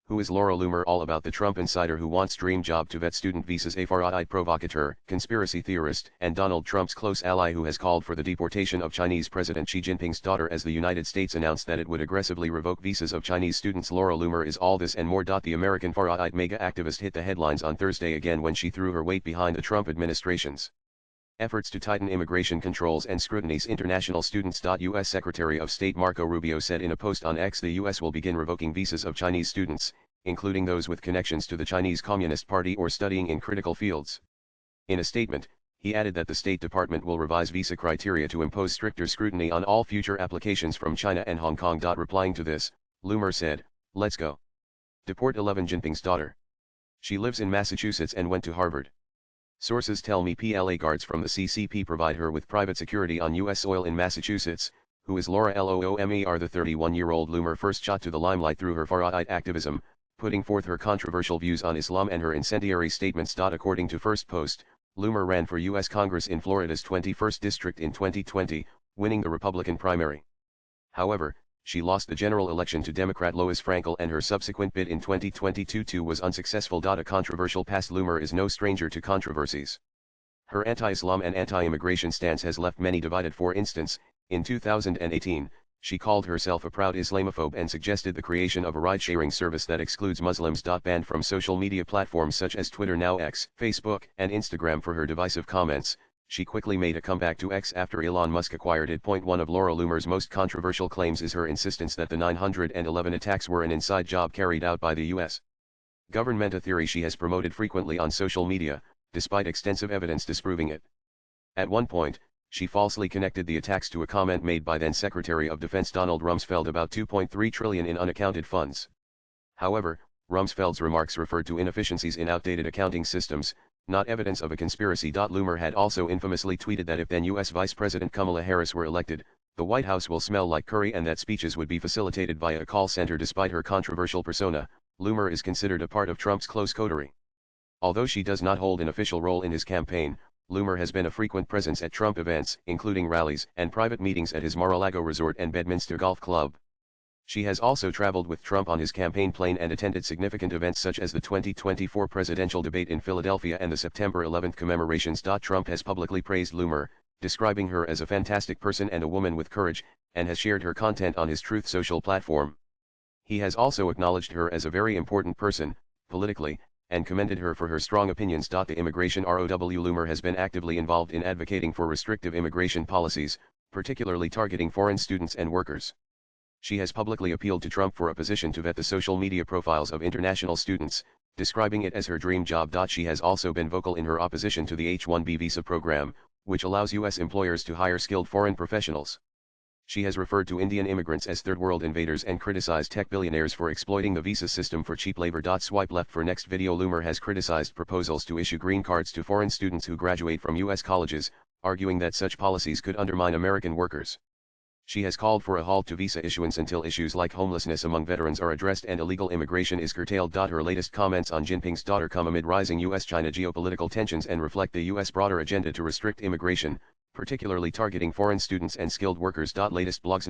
Who is Laura Loomer? All about the Trump insider who wants dream job to vet student visas. A far-right provocateur, conspiracy theorist, and Donald Trump's close ally who has called for the deportation of Chinese President Xi Jinping's daughter as the United States announced that it would aggressively revoke visas of Chinese students. Laura Loomer is all this and more. The American far-right mega activist hit the headlines on Thursday again when she threw her weight behind the Trump administration's efforts to tighten immigration controls and scrutinize international students. U.S. Secretary of State Marco Rubio said in a post on X the U.S. will begin revoking visas of Chinese students, including those with connections to the Chinese Communist Party or studying in critical fields. In a statement, he added that the State Department will revise visa criteria to impose stricter scrutiny on all future applications from China and Hong Kong. Replying to this, Loomer said, "Let's go. Deport 11 Jinping's daughter. She lives in Massachusetts and went to Harvard. Sources tell me PLA guards from the CCP provide her with private security on U.S. soil in Massachusetts." Who is Laura Loomer? The 31-year-old Loomer first shot to the limelight through her far-right activism, putting forth her controversial views on Islam and her incendiary statements. According to First Post, Loomer ran for U.S. Congress in Florida's 21st District in 2020, winning the Republican primary. However, she lost the general election to Democrat Lois Frankel and her subsequent bid in 2022 was unsuccessful. A controversial past. Loomer is no stranger to controversies. Her anti-Islam and anti-immigration stance has left many divided. For instance, in 2018, she called herself a proud Islamophobe and suggested the creation of a ride-sharing service that excludes Muslims. Banned from social media platforms such as Twitter, now X, Facebook, and Instagram for her divisive comments, she quickly made a comeback to X after Elon Musk acquired it. One of Laura Loomer's most controversial claims is her insistence that the 911 attacks were an inside job carried out by the U.S. government, a theory she has promoted frequently on social media, despite extensive evidence disproving it. At one point, she falsely connected the attacks to a comment made by then Secretary of Defense Donald Rumsfeld about $2.3 trillion in unaccounted funds. However, Rumsfeld's remarks referred to inefficiencies in outdated accounting systems, not evidence of a conspiracy. Loomer had also infamously tweeted that if then U.S. Vice President Kamala Harris were elected, the White House will smell like curry and that speeches would be facilitated via a call center. Despite her controversial persona, Loomer is considered a part of Trump's close coterie. Although she does not hold an official role in his campaign, Loomer has been a frequent presence at Trump events, including rallies and private meetings at his Mar-a-Lago resort and Bedminster Golf Club. She has also traveled with Trump on his campaign plane and attended significant events such as the 2024 presidential debate in Philadelphia and the September 11 commemorations. Trump has publicly praised Loomer, describing her as a fantastic person and a woman with courage, and has shared her content on his Truth Social platform. He has also acknowledged her as a very important person, politically, and commended her for her strong opinions. The immigration ROW. Loomer has been actively involved in advocating for restrictive immigration policies, particularly targeting foreign students and workers. She has publicly appealed to Trump for a position to vet the social media profiles of international students, describing it as her dream job. She has also been vocal in her opposition to the H-1B visa program, which allows U.S. employers to hire skilled foreign professionals. She has referred to Indian immigrants as third world invaders and criticized tech billionaires for exploiting the visa system for cheap labor. Swipe left for next video. Loomer has criticized proposals to issue green cards to foreign students who graduate from U.S. colleges, arguing that such policies could undermine American workers. She has called for a halt to visa issuance until issues like homelessness among veterans are addressed and illegal immigration is curtailed. Her latest comments on Jinping's daughter come amid rising U.S.-China geopolitical tensions and reflect the U.S. broader agenda to restrict immigration, particularly targeting foreign students and skilled workers. Latest blogs.